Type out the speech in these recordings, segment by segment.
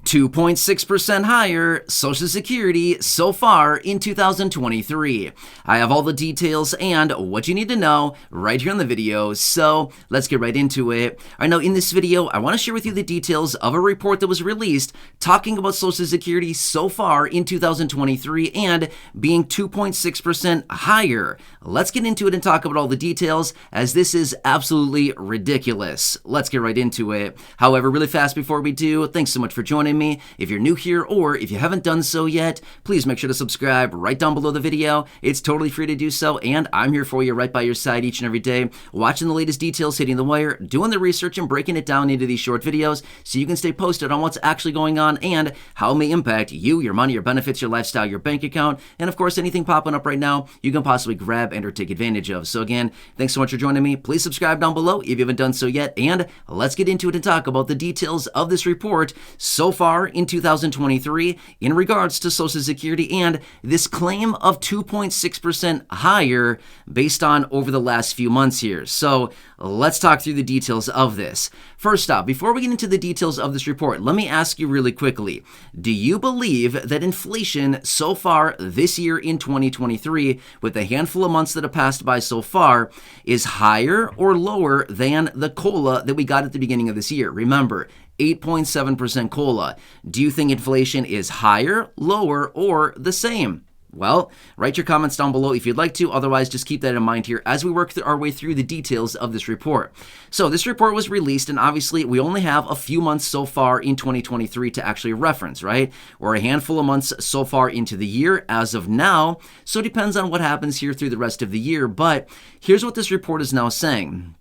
2.6% higher Social Security so far in 2023. I have all the details and what you need to know right here in the video, so let's get right into it. All right, now in this video, I want to share with you the details of a report that was released talking about Social Security so far in 2023 and being 2.6% higher. Let's get into it and talk about all the details, as this is absolutely ridiculous. Let's get right into it. However, really fast before we do, thanks so much for joining me. If you're new here or if you haven't done so yet, please make sure to subscribe right down below the video. It's totally free to do so, and I'm here for you right by your side each and every day, watching the latest details hitting the wire, doing the research and breaking it down into these short videos so you can stay posted on what's actually going on and how it may impact you, your money, your benefits, your lifestyle, your bank account, and of course anything popping up right now you can possibly grab and or take advantage of. So again, thanks so much for joining me. Please subscribe down below if you haven't done so yet, and let's get into it and talk about the details of this report so far in 2023 in regards to Social Security and this claim of 2.6% higher based on over the last few months here. So let's talk through the details of this. First off, before we get into the details of this report, let me ask you really quickly, do you believe that inflation so far this year in 2023, with the handful of months that have passed by so far, is higher or lower than the COLA that we got at the beginning of this year? Remember, 8.7% COLA. Do you think inflation is higher, lower, or the same? Well, write your comments down below if you'd like to. Otherwise, just keep that in mind here as we work our way through the details of this report. So this report was released, and obviously we only have a few months so far in 2023 to actually reference, right? Or a handful of months so far into the year as of now. So it depends on what happens here through the rest of the year. But here's what this report is now saying.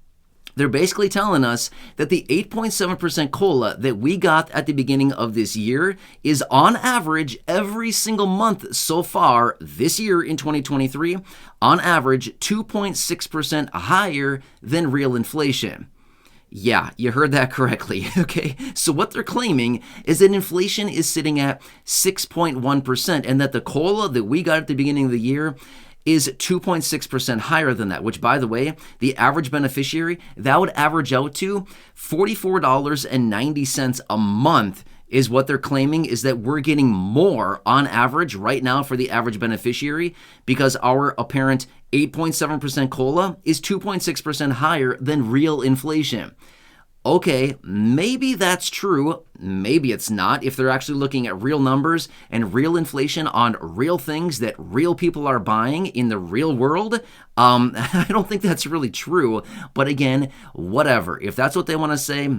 They're basically telling us that the 8.7% COLA that we got at the beginning of this year is on average every single month so far this year in 2023, on average 2.6% higher than real inflation. Yeah, you heard that correctly, okay? So what they're claiming is that inflation is sitting at 6.1% and that the COLA that we got at the beginning of the year is 2.6% higher than that, which, by the way, the average beneficiary, that would average out to $44.90 a month is what they're claiming, is that we're getting more on average right now for the average beneficiary because our apparent 8.7% COLA is 2.6% higher than real inflation. Okay, maybe that's true, maybe it's not. If they're actually looking at real numbers and real inflation on real things that real people are buying in the real world, I don't think that's really true. But again, whatever. If that's what they want to say,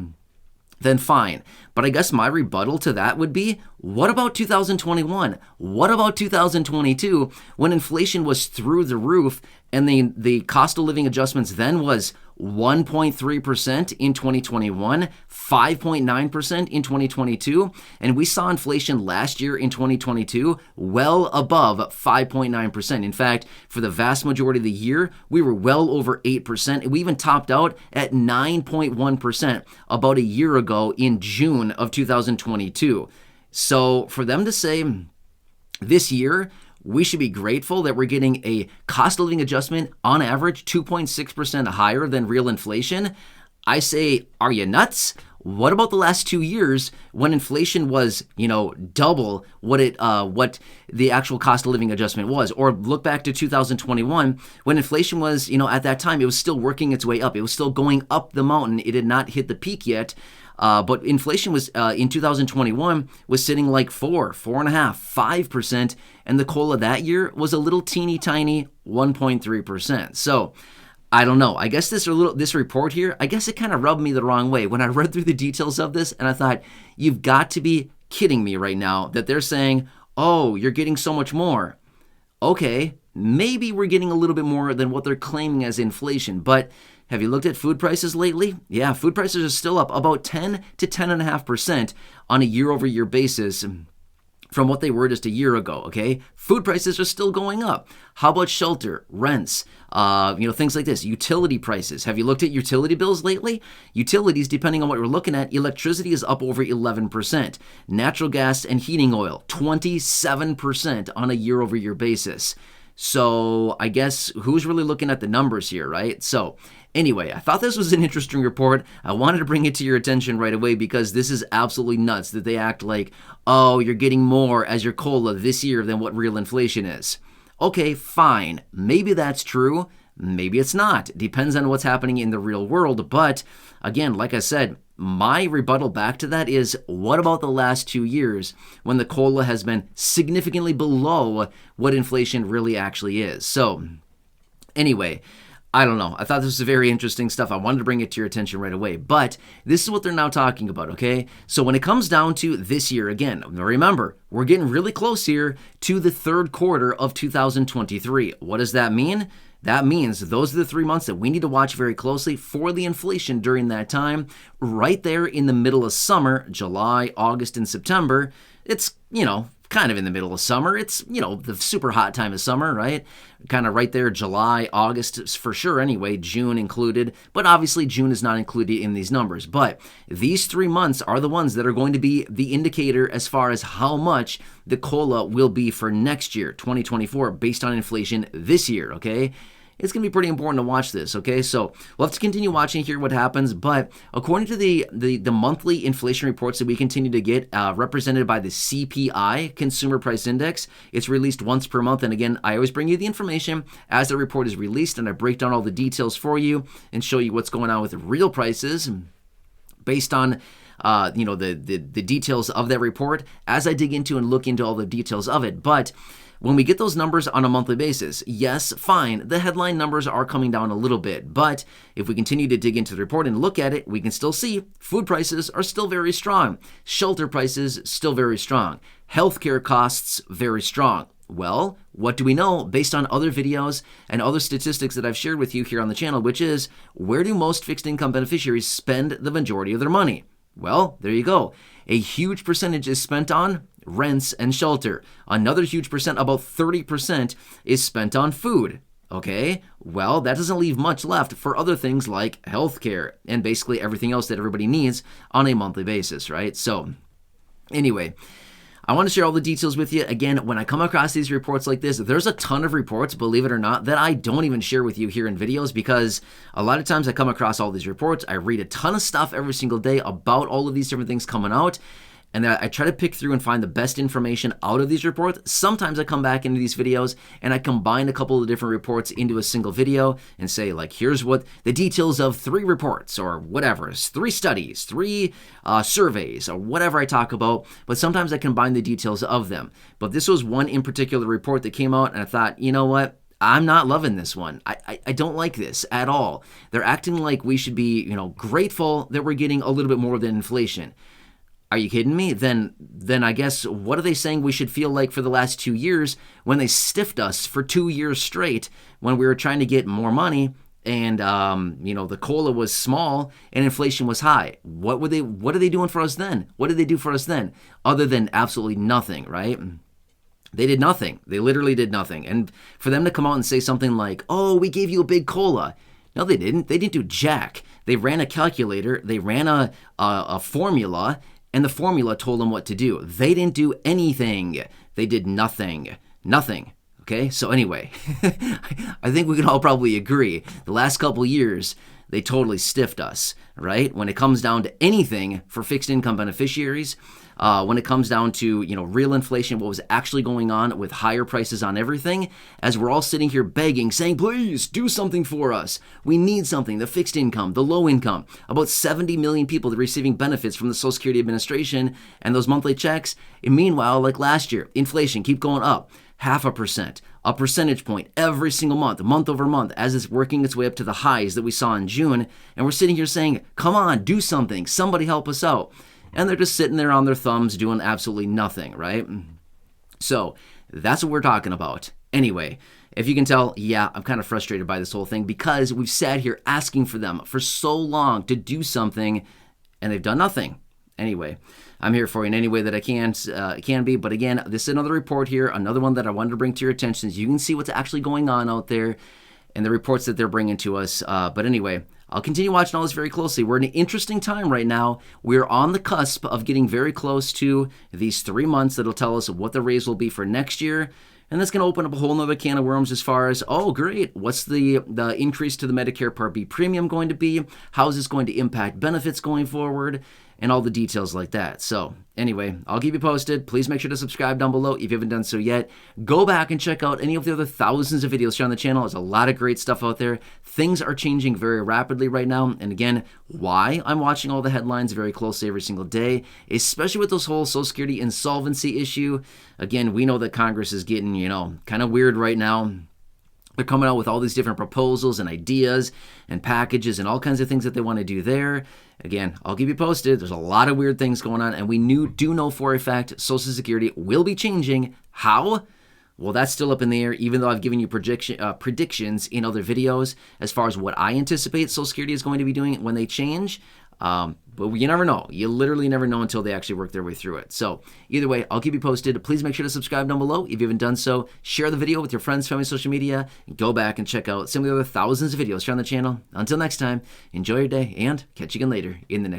then fine. But I guess my rebuttal to that would be, what about 2021? What about 2022 when inflation was through the roof and the cost of living adjustments then was 1.3% in 2021, 5.9% in 2022, and we saw inflation last year in 2022 well above 5.9%. In fact, for the vast majority of the year, we were well over 8%, and we even topped out at 9.1% about a year ago in June of 2022. So for them to say this year, we should be grateful that we're getting a cost of living adjustment on average 2.6% higher than real inflation, I say, are you nuts? What about the last 2 years when inflation was, double what the actual cost of living adjustment was? Or look back to 2021 when inflation was, at that time, it was still working its way up. It was still going up the mountain. It had not hit the peak yet. But inflation was in 2021 was sitting like 4.5%, 5%, and the COLA that year was a little teeny tiny 1.3%. So I don't know. I guess this report here, I guess it kind of rubbed me the wrong way when I read through the details of this, and I thought, you've got to be kidding me right now that they're saying, oh, you're getting so much more. Okay, maybe we're getting a little bit more than what they're claiming as inflation, but have you looked at food prices lately? Yeah, food prices are still up about 10 to 10.5% on a year-over-year basis from what they were just a year ago, okay? Food prices are still going up. How about shelter, rents, things like this, utility prices? Have you looked at utility bills lately? Utilities, depending on what you're looking at, electricity is up over 11%. Natural gas and heating oil, 27% on a year-over-year basis. So I guess who's really looking at the numbers here, right? So Anyway, I thought this was an interesting report. I wanted to bring it to your attention right away because this is absolutely nuts that they act like, oh, you're getting more as your COLA this year than what real inflation is. Okay, fine. Maybe that's true. Maybe it's not. Depends on what's happening in the real world. But again, like I said, my rebuttal back to that is, what about the last 2 years when the COLA has been significantly below what inflation really actually is? So anyway, I don't know. I thought this was very interesting stuff. I wanted to bring it to your attention right away. But this is what they're now talking about, okay? So when it comes down to this year, again, remember, we're getting really close here to the third quarter of 2023. What does that mean? That means those are the 3 months that we need to watch very closely for the inflation during that time. Right there in the middle of summer, July, August, and September, it's, kind of in the middle of summer. It's, the super hot time of summer, right? Kind of right there, July, August for sure anyway, June included. But obviously June is not included in these numbers. But these 3 months are the ones that are going to be the indicator as far as how much the COLA will be for next year, 2024, based on inflation this year, okay? It's going to be pretty important to watch this, okay? So we'll have to continue watching here what happens, but according to the monthly inflation reports that we continue to get, represented by the CPI, Consumer Price Index, it's released once per month, and again, I always bring you the information as the report is released, and I break down all the details for you and show you what's going on with real prices based on the details of that report as I dig into and look into all the details of it. But when we get those numbers on a monthly basis, yes, fine, the headline numbers are coming down a little bit, but if we continue to dig into the report and look at it, we can still see food prices are still very strong, shelter prices still very strong, healthcare costs very strong. Well, what do we know based on other videos and other statistics that I've shared with you here on the channel, which is, where do most fixed income beneficiaries spend the majority of their money? Well, there you go. A huge percentage is spent on rents and shelter. Another huge percent, about 30%, is spent on food. Okay, well, that doesn't leave much left for other things like healthcare and basically everything else that everybody needs on a monthly basis, right? So anyway, I want to share all the details with you. Again, when I come across these reports like this, there's a ton of reports, believe it or not, that I don't even share with you here in videos because a lot of times I come across all these reports, I read a ton of stuff every single day about all of these different things coming out, and then I try to pick through and find the best information out of these reports. Sometimes I come back into these videos and I combine a couple of different reports into a single video and say, like, here's what the details of 3 reports or whatever, 3 studies, 3 surveys, or whatever I talk about. But sometimes I combine the details of them. But this was one in particular report that came out, and I thought, you know what? I'm not loving this one. I don't like this at all. They're acting like we should be, grateful that we're getting a little bit more than inflation. Are you kidding me? Then I guess, what are they saying we should feel like for the last 2 years when they stiffed us for 2 years straight when we were trying to get more money and, the COLA was small and inflation was high? What are they doing for us then? What did they do for us then? Other than absolutely nothing, right? They did nothing. They literally did nothing. And for them to come out and say something like, oh, we gave you a big COLA. No, they didn't. They didn't do jack. They ran a calculator. They ran a formula. And the formula told them what to do. They didn't do anything. They did nothing. Nothing. Okay? So anyway, I think we can all probably agree. The last couple years, they totally stiffed us, right? When it comes down to anything for fixed income beneficiaries, when it comes down to, real inflation, what was actually going on with higher prices on everything, as we're all sitting here begging, saying, please do something for us. We need something. The fixed income, the low income, about 70 million people that are receiving benefits from the Social Security Administration and those monthly checks. And meanwhile, like last year, inflation keep going up. 0.5%, a percentage point every single month over month, as it's working its way up to the highs that we saw in June. And we're sitting here saying, come on, do something. Somebody help us out. And they're just sitting there on their thumbs doing absolutely nothing, right? So that's what we're talking about. Anyway, if you can tell, yeah, I'm kind of frustrated by this whole thing because we've sat here asking for them for so long to do something and they've done nothing. Anyway, I'm here for you in any way that I can be. But again, this is another report here, another one that I wanted to bring to your attention so you can see what's actually going on out there and the reports that they're bringing to us. But anyway, I'll continue watching all this very closely. We're in an interesting time right now. We're on the cusp of getting very close to these 3 months that'll tell us what the raise will be for next year. And that's going to open up a whole nother can of worms as far as, oh, great, what's the increase to the Medicare Part B premium going to be? How is this going to impact benefits going forward? And all the details like that. So anyway, I'll keep you posted. Please make sure to subscribe down below if you haven't done so yet. Go back and check out any of the other thousands of videos here on the channel. There's a lot of great stuff out there. Things are changing very rapidly right now. And again, why I'm watching all the headlines very closely every single day, especially with this whole Social Security insolvency issue. Again, we know that Congress is getting, kind of weird right now. They're coming out with all these different proposals and ideas and packages and all kinds of things that they want to do there. Again, I'll keep you posted. There's a lot of weird things going on, and we do know for a fact Social Security will be changing. How? Well, that's still up in the air, even though I've given you predictions in other videos as far as what I anticipate Social Security is going to be doing when they change. But you never know. You literally never know until they actually work their way through it. So either way, I'll keep you posted. Please make sure to subscribe down below if you haven't done so. Share the video with your friends, family, social media, and go back and check out some of the other thousands of videos here on the channel. Until next time, enjoy your day and catch you again later in the next